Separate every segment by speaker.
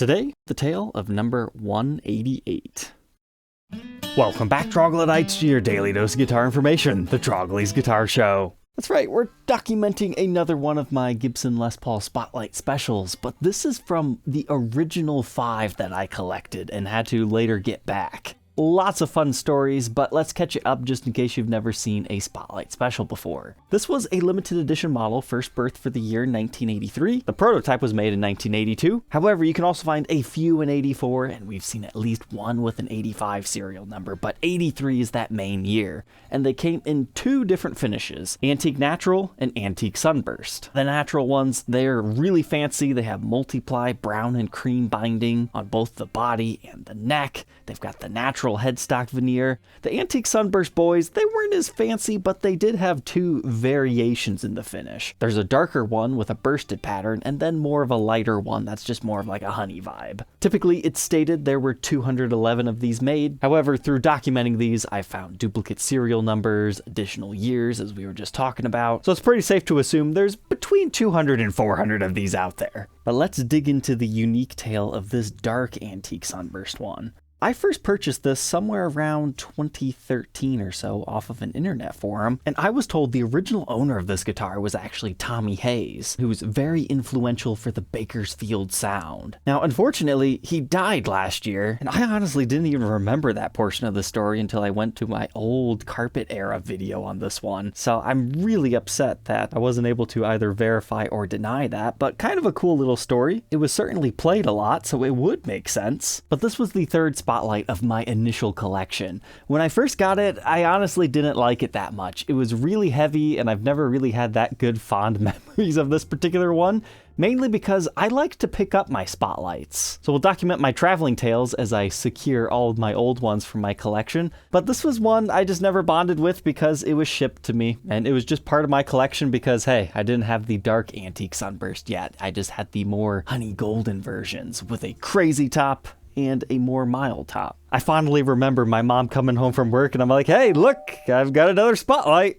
Speaker 1: Today, the tale of number 188. Welcome back, Troglodytes, to your daily dose of guitar information, the Trogly's Guitar Show. That's right, we're documenting another one of my Gibson Les Paul Spotlight specials, but this is from the original 5 that I collected and had to later get back. Lots of fun stories, but let's catch you up just in case you've never seen a Spotlight special before. This was a limited edition model, first birth for the year 1983. The prototype was made in 1982. However, you can also find a few in 84, and we've seen at least one with an 85 serial number, but 83 is that main year. And they came in 2 different finishes, Antique Natural and Antique Sunburst. The natural ones, they're really fancy. They have multiply brown and cream binding on both the body and the neck. They've got the natural headstock veneer. The Antique Sunburst boys, they weren't as fancy, but they did have 2 variations in the finish. There's a darker one with a bursted pattern, and then more of a lighter one that's just more of like a honey vibe. Typically, it's stated there were 211 of these made. However, through documenting these, I found duplicate serial numbers, additional years, as we were just talking about. So it's pretty safe to assume there's between 200 and 400 of these out there. But let's dig into the unique tale of this dark Antique Sunburst one. I first purchased this somewhere around 2013 or so off of an internet forum, and I was told the original owner of this guitar was actually Tommy Hayes, who was very influential for the Bakersfield sound. Now, unfortunately, he died last year, and I honestly didn't even remember that portion of the story until I went to my old carpet era video on this one, so I'm really upset that I wasn't able to either verify or deny that, but kind of a cool little story. It was certainly played a lot, so it would make sense. But this was the third Spotlight of my initial collection. When I first got it, I honestly didn't like it that much. It was really heavy, and I've never really had that good fond memories of this particular one, mainly because I like to pick up my Spotlights. So we'll document my traveling tales as I secure all of my old ones from my collection, but this was one I just never bonded with because it was shipped to me, and it was just part of my collection because, hey, I didn't have the dark Antique Sunburst yet. I just had the more honey golden versions with a crazy top and a more mild top. I fondly remember my mom coming home from work and I'm like, hey, look, I've got another Spotlight.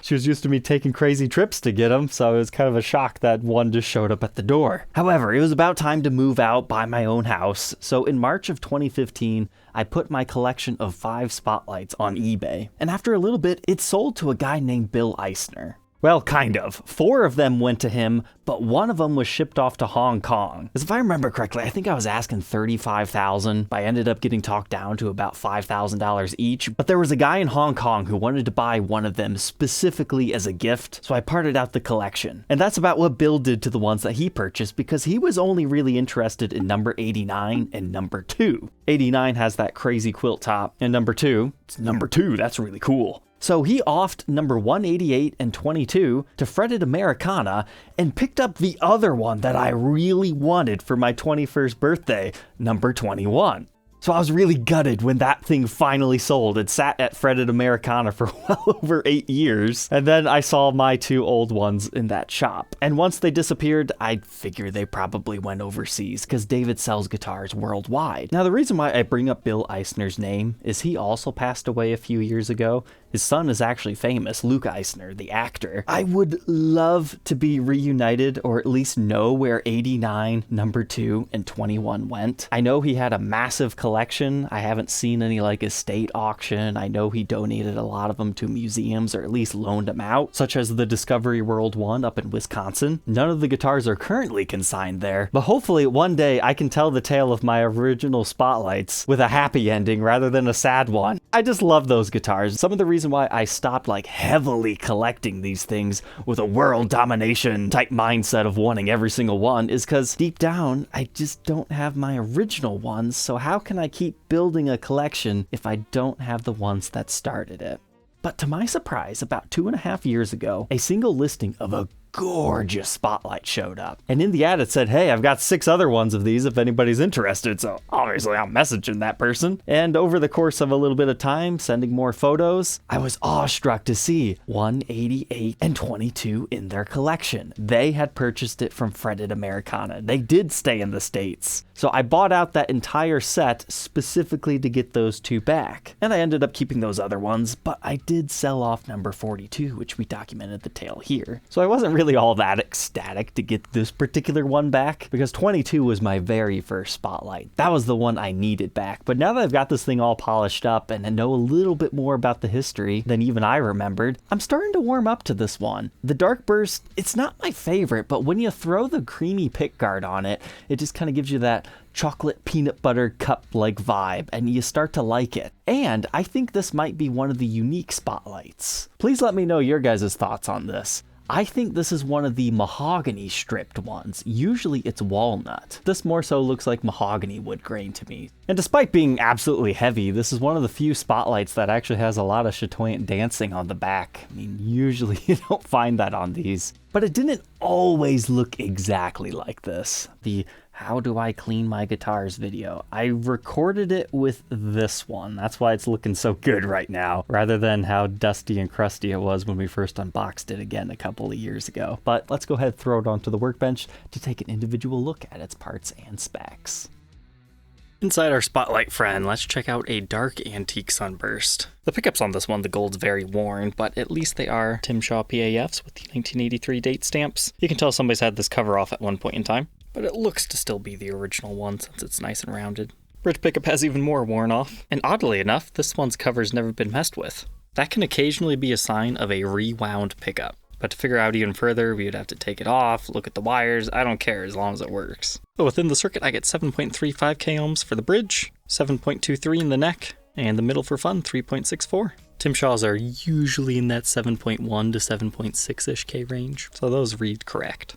Speaker 1: She was used to me taking crazy trips to get them, so it was kind of a shock that one just showed up at the door. However, it was about time to move out, buy my own house, so in March of 2015, I put my collection of 5 Spotlights on eBay, and after a little bit, it sold to a guy named Bill Eisner. Well, kind of. 4 of them went to him, but one of them was shipped off to Hong Kong. As if I remember correctly, I think I was asking $35,000. I ended up getting talked down to about $5,000 each, but there was a guy in Hong Kong who wanted to buy one of them specifically as a gift, so I parted out the collection. And that's about what Bill did to the ones that he purchased because he was only really interested in number 89 and number 2. 89 has that crazy quilt top, and number 2, it's number 2, that's really cool. So he offed number 188 and 22 to Fretted Americana and picked up the other one that I really wanted for my 21st birthday, number 21. So I was really gutted when that thing finally sold. It sat at Fretted Americana for well over 8 years. And then I saw my 2 old ones in that shop. And once they disappeared, I figure they probably went overseas because David sells guitars worldwide. Now, the reason why I bring up Bill Eisner's name is he also passed away a few years ago. His son is actually famous, Luke Eisner, the actor. I would love to be reunited or at least know where 89, number 2, and 21 went. I know he had a massive collection. I haven't seen any like estate auction. I know he donated a lot of them to museums or at least loaned them out, such as the Discovery World one up in Wisconsin. None of the guitars are currently consigned there, but hopefully one day I can tell the tale of my original Spotlights with a happy ending rather than a sad one. I just love those guitars. Some of the reason why I stopped like heavily collecting these things with a world domination type mindset of wanting every single one is because deep down I just don't have my original ones, so how can I keep building a collection if I don't have the ones that started it? But to my surprise, about 2.5 years ago, a single listing of a gorgeous Spotlight showed up. And in the ad it said, hey, I've got 6 other ones of these if anybody's interested. So obviously I'm messaging that person. And over the course of a little bit of time, sending more photos, I was awestruck to see 188 and 22 in their collection. They had purchased it from Fretted Americana. They did stay in the States. So I bought out that entire set specifically to get those two back. And I ended up keeping those other ones, but I did sell off number 42, which we documented the tale here. So I wasn't really all that ecstatic to get this particular one back, because 22 was my very first Spotlight. That was the one I needed back. But now that I've got this thing all polished up and I know a little bit more about the history than even I remembered, I'm starting to warm up to this one. The Dark Burst, it's not my favorite, but when you throw the creamy pickguard on it, it just kind of gives you that chocolate peanut butter cup-like vibe, and you start to like it. And I think this might be one of the unique Spotlights. Please let me know your guys' thoughts on this. I think this is one of the mahogany stripped ones. Usually it's walnut. This more so looks like mahogany wood grain to me. And despite being absolutely heavy, this is one of the few Spotlights that actually has a lot of chatoyant dancing on the back. I mean, usually you don't find that on these. But it didn't always look exactly like this. The how do I clean my guitars video, I recorded it with this one. That's why it's looking so good right now, rather than how dusty and crusty it was when we first unboxed it again a couple of years ago. But let's go ahead and throw it onto the workbench to take an individual look at its parts and specs. Inside our Spotlight friend, let's check out a dark antique Sunburst. The pickups on this one, the gold's very worn, but at least they are Tim Shaw PAFs with the 1983 date stamps. You can tell somebody's had this cover off at one point in time, but it looks to still be the original one since it's nice and rounded. Bridge pickup has even more worn off, and oddly enough, this one's cover's never been messed with. That can occasionally be a sign of a rewound pickup. But to figure out even further, we would have to take it off, look at the wires. I don't care as long as it works. But within the circuit, I get 7.35 k ohms for the bridge, 7.23 in the neck, and the middle for fun, 3.64. Tim Shaws are usually in that 7.1 to 7.6-ish K range, so those read correct.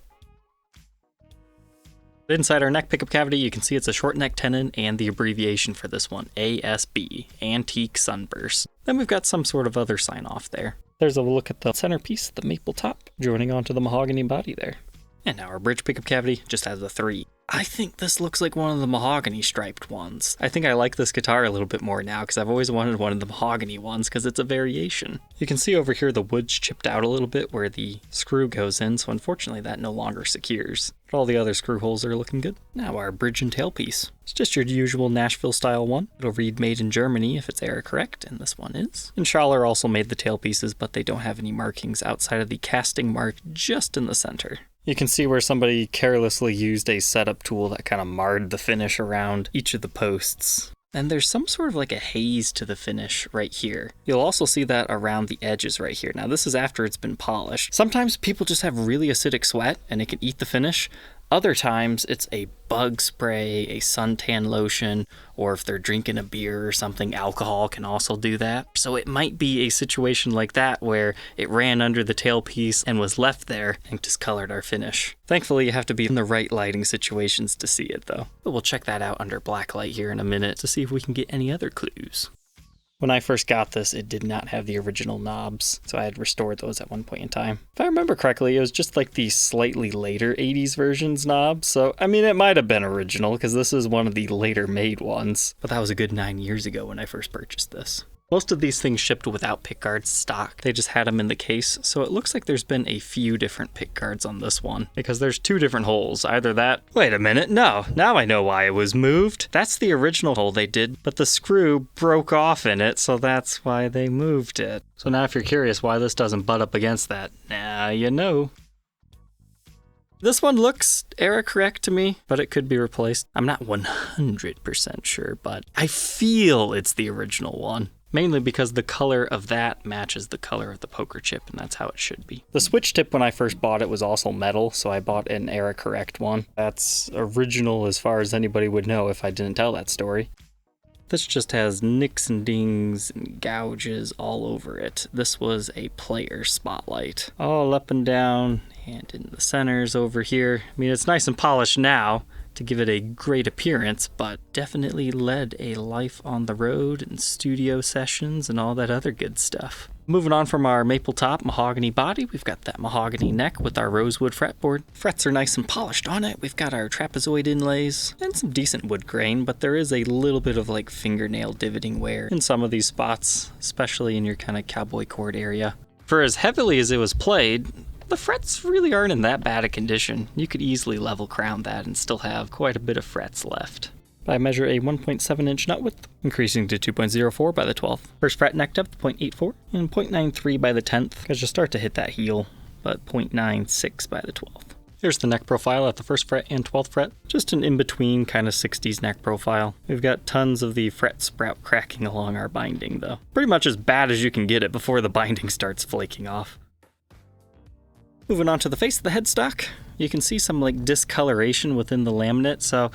Speaker 1: Inside our neck pickup cavity, you can see it's a short neck tenon and the abbreviation for this one, ASB, Antique Sunburst. Then we've got some sort of other sign off there. There's a look at the centerpiece, the maple top, joining onto the mahogany body there. And now our bridge pickup cavity just has a 3. I think this looks like one of the mahogany striped ones. I think I like this guitar a little bit more now because I've always wanted one of the mahogany ones because it's a variation. You can see over here the wood's chipped out a little bit where the screw goes in, so unfortunately that no longer secures. But all the other screw holes are looking good. Now our bridge and tailpiece. It's just your usual Nashville style one. It'll read made in Germany if it's error correct, and this one is. And Schaller also made the tailpieces, but they don't have any markings outside of the casting mark just in the center. You can see where somebody carelessly used a setup tool that kind of marred the finish around each of the posts. And there's some sort of like a haze to the finish right here. You'll also see that around the edges right here. Now this is after it's been polished. Sometimes people just have really acidic sweat and it can eat the finish. Other times it's a bug spray, a suntan lotion, or if they're drinking a beer or something, alcohol can also do that. So it might be a situation like that where it ran under the tailpiece and was left there and discolored our finish. Thankfully, you have to be in the right lighting situations to see it though. But we'll check that out under black light here in a minute to see if we can get any other clues. When I first got this, it did not have the original knobs, so I had restored those at one point in time. If I remember correctly, it was just like the slightly later 80s version's knobs, so I mean it might have been original because this is one of the later made ones, but that was a good 9 years ago when I first purchased this. Most of these things shipped without pickguards stock. They just had them in the case, so it looks like there's been a few different pickguards on this one, because there's 2 different holes. Either that... Wait a minute, no, now I know why it was moved. That's the original hole they did, but the screw broke off in it, so that's why they moved it. So now if you're curious why this doesn't butt up against that, now you know. This one looks error correct to me, but it could be replaced. I'm not 100% sure, but I feel it's the original one. Mainly because the color of that matches the color of the poker chip, and that's how it should be. The switch tip when I first bought it was also metal, so I bought an error correct one. That's original as far as anybody would know if I didn't tell that story. This just has nicks and dings and gouges all over it. This was a player Spotlight. All up and down and in the centers over here. I mean, it's nice and polished now to give it a great appearance, but definitely led a life on the road and studio sessions and all that other good stuff. Moving on from our maple top mahogany body, we've got that mahogany neck with our rosewood fretboard. Frets are nice and polished on it. We've got our trapezoid inlays and some decent wood grain, but there is a little bit of like fingernail divoting wear in some of these spots, especially in your kind of cowboy chord area. For as heavily as it was played, the frets really aren't in that bad a condition. You could easily level crown that and still have quite a bit of frets left. I measure a 1.7 inch nut width, increasing to 2.04 by the 12th. First fret neck depth 0.84 and 0.93 by the 10th, because you start to hit that heel, but 0.96 by the 12th. Here's the neck profile at the 1st fret and 12th fret, just an in-between kind of 60s neck profile. We've got tons of the fret sprout cracking along our binding though. Pretty much as bad as you can get it before the binding starts flaking off. Moving on to the face of the headstock, you can see some like discoloration within the laminate, so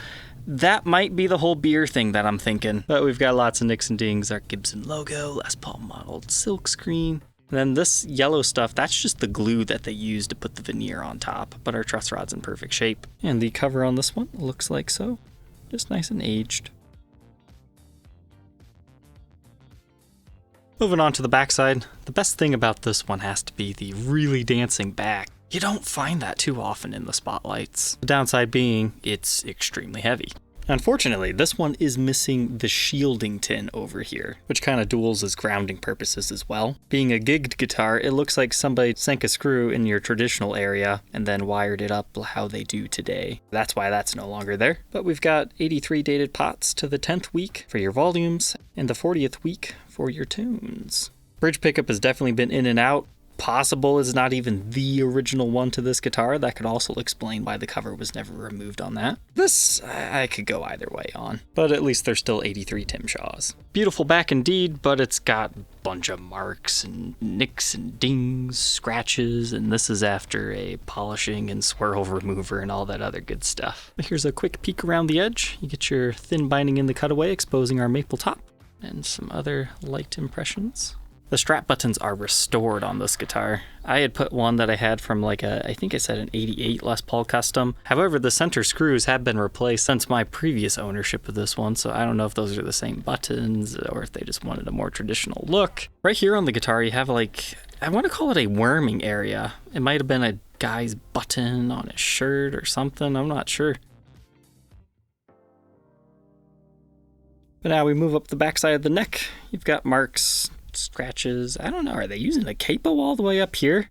Speaker 1: that might be the whole beer thing that I'm thinking. But we've got lots of nicks and dings, our Gibson logo, Les Paul modeled silk screen. And then this yellow stuff, that's just the glue that they use to put the veneer on top, but our truss rod's in perfect shape. And the cover on this one looks like so, just nice and aged. Moving on to the backside, the best thing about this one has to be the really dancing back. You don't find that too often in the spotlights. The downside being, it's extremely heavy. Unfortunately, this one is missing the shielding tin over here, which kind of duels as grounding purposes as well. Being a gigged guitar, it looks like somebody sank a screw in your traditional area and then wired it up how they do today. That's why that's no longer there. But we've got 83 dated pots to the 10th week for your volumes and the 40th week for your tunes. Bridge pickup has definitely been in and out. Possible is not even the original one to this guitar. That could also explain why the cover was never removed on that. This, I could go either way on, but at least there's still 83 Tim Shaws. Beautiful back indeed, but it's got a bunch of marks and nicks and dings, scratches, and this is after a polishing and swirl remover and all that other good stuff. Here's a quick peek around the edge. You get your thin binding in the cutaway, exposing our maple top, and some other light impressions. The strap buttons are restored on this guitar. I had put one that I had from like I think I said an 88 Les Paul Custom. However, the center screws have been replaced since my previous ownership of this one, so I don't know if those are the same buttons or if they just wanted a more traditional look. Right here on the guitar, you have like, I want to call it a worming area. It might have been a guy's button on his shirt or something, I'm not sure. But now we move up the backside of the neck. You've got marks, scratches. I don't know, are they using a capo all the way up here?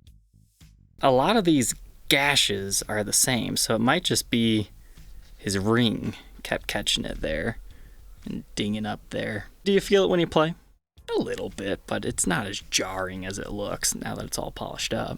Speaker 1: A lot of these gashes are the same, so it might just be his ring kept catching it there and dinging up there. Do you feel it when you play? A little bit, but it's not as jarring as it looks now that it's all polished up.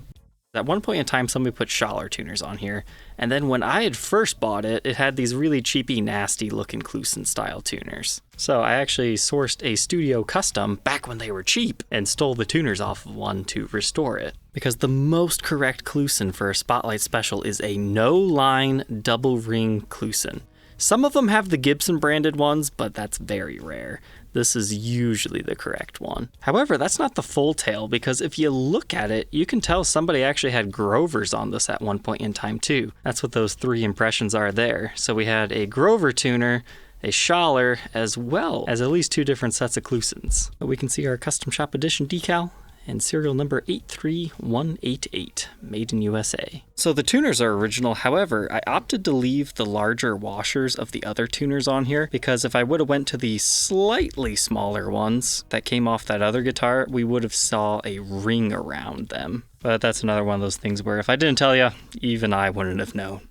Speaker 1: At one point in time, somebody put Schaller tuners on here, and then when I had first bought it, it had these really cheapy, nasty looking Kluson style tuners. So I actually sourced a studio custom back when they were cheap and stole the tuners off of one to restore it. Because the most correct Kluson for a Spotlight Special is a no-line double ring Kluson. Some of them have the Gibson branded ones, but that's very rare. This is usually the correct one. However, that's not the full tale, because if you look at it, you can tell somebody actually had Grovers on this at one point in time too. That's what those three impressions are there. So we had a Grover tuner, a Schaller, as well as at least two different sets of Klusons. We can see our Custom Shop Edition decal and serial number 83188, made in USA. So the tuners are original, however, I opted to leave the larger washers of the other tuners on here, because if I would have went to the slightly smaller ones that came off that other guitar, we would have saw a ring around them. But that's another one of those things where if I didn't tell you, even I wouldn't have known.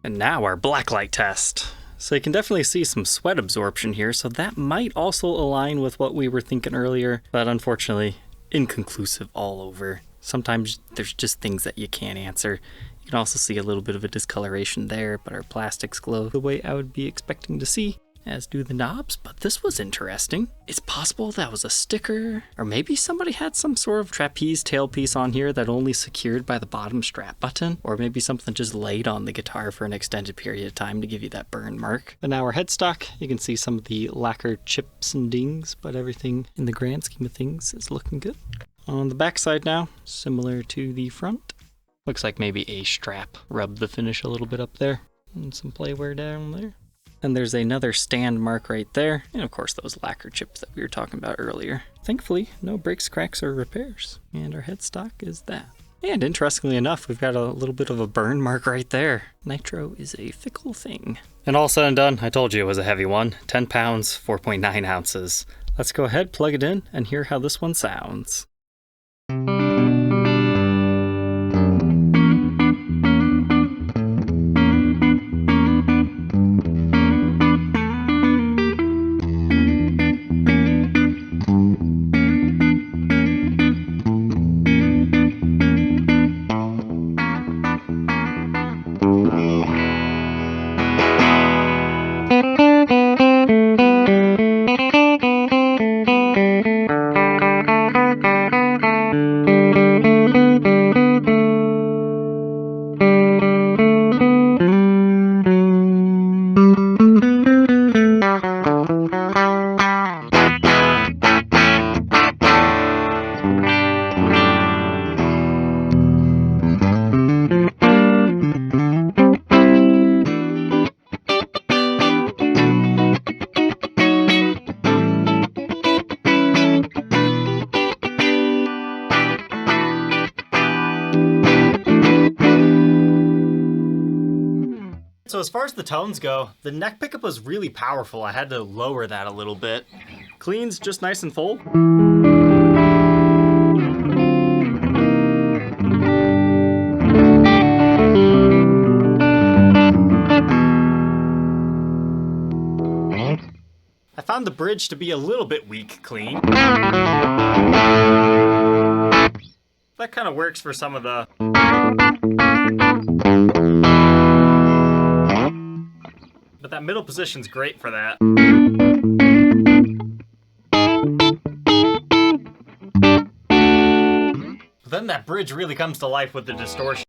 Speaker 1: And now our blacklight test. So you can definitely see some sweat absorption here, so that might also align with what we were thinking earlier, but unfortunately, inconclusive all over. Sometimes there's just things that you can't answer. You can also see a little bit of a discoloration there, but our plastics glow the way I would be expecting to see, as do the knobs, but this was interesting. It's possible that was a sticker, or maybe somebody had some sort of trapeze tailpiece on here that only secured by the bottom strap button, or maybe something just laid on the guitar for an extended period of time to give you that burn mark. But now our headstock, you can see some of the lacquer chips and dings, but everything in the grand scheme of things is looking good. On the back side now, similar to the front. Looks like maybe a strap rubbed the finish a little bit up there, and some play wear down there. And there's another stand mark right there, and of course those lacquer chips that we were talking about earlier. Thankfully, no breaks, cracks, or repairs. And our headstock is that. And interestingly enough, we've got a little bit of a burn mark right there. Nitro is a fickle thing. And all said and done, I told you it was a heavy one. 10 pounds, 4.9 ounces. Let's go ahead, plug it in, and hear how this one sounds. So as far as the tones go, the neck pickup was really powerful. I had to lower that a little bit. Clean's just nice and full. I found the bridge to be a little bit weak clean. That kind of works for some of the... But that middle position's great for that. But then that bridge really comes to life with the distortion.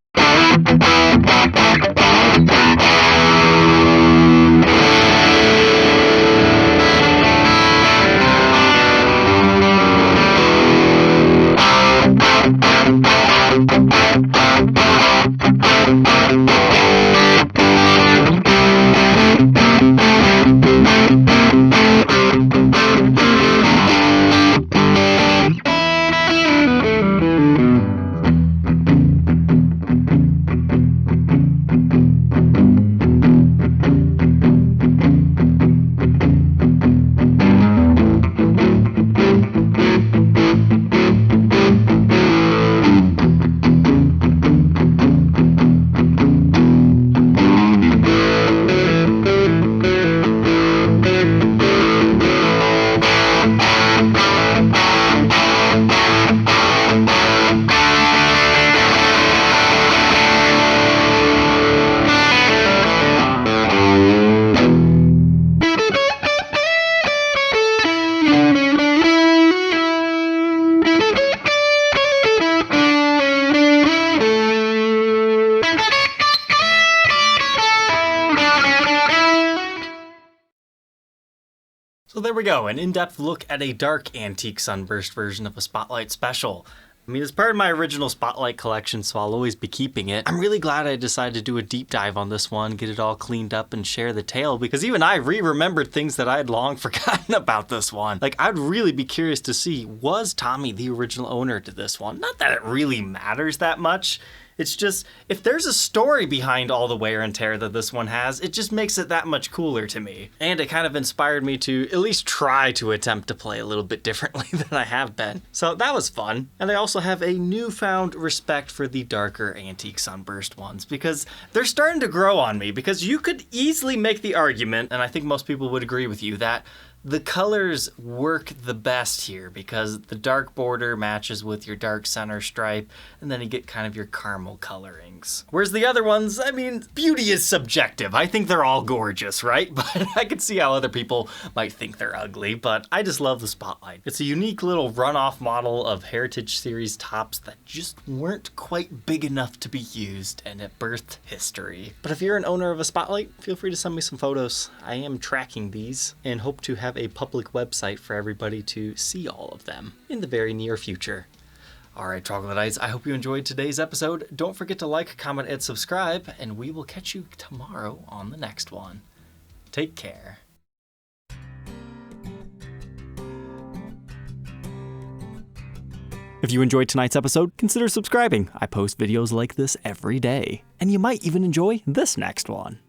Speaker 1: So there we go, an in-depth look at a dark antique Sunburst version of a Spotlight Special. I mean, it's part of my original Spotlight collection, so I'll always be keeping it. I'm really glad I decided to do a deep dive on this one, get it all cleaned up and share the tale, because even I remembered things that I had long forgotten about this one. Like, I'd really be curious to see, was Tommy the original owner to this one? Not that it really matters that much. It's just, if there's a story behind all the wear and tear that this one has, it just makes it that much cooler to me. And it kind of inspired me to at least try to attempt to play a little bit differently than I have been. So that was fun. And I also have a newfound respect for the darker antique Sunburst ones, because they're starting to grow on me, because you could easily make the argument, and I think most people would agree with you, that the colors work the best here because the dark border matches with your dark center stripe, and then you get kind of your caramel colorings. Whereas the other ones, I mean, beauty is subjective. I think they're all gorgeous, right? But I could see how other people might think they're ugly, but I just love the Spotlight. It's a unique little runoff model of Heritage Series tops that just weren't quite big enough to be used, and it birthed history. But if you're an owner of a Spotlight, feel free to send me some photos. I am tracking these and hope to have a public website for everybody to see all of them in the very near future. Alright, Troglodytes, I hope you enjoyed today's episode. Don't forget to like, comment, and subscribe, and we will catch you tomorrow on the next one. Take care. If you enjoyed tonight's episode, consider subscribing. I post videos like this every day. And you might even enjoy this next one.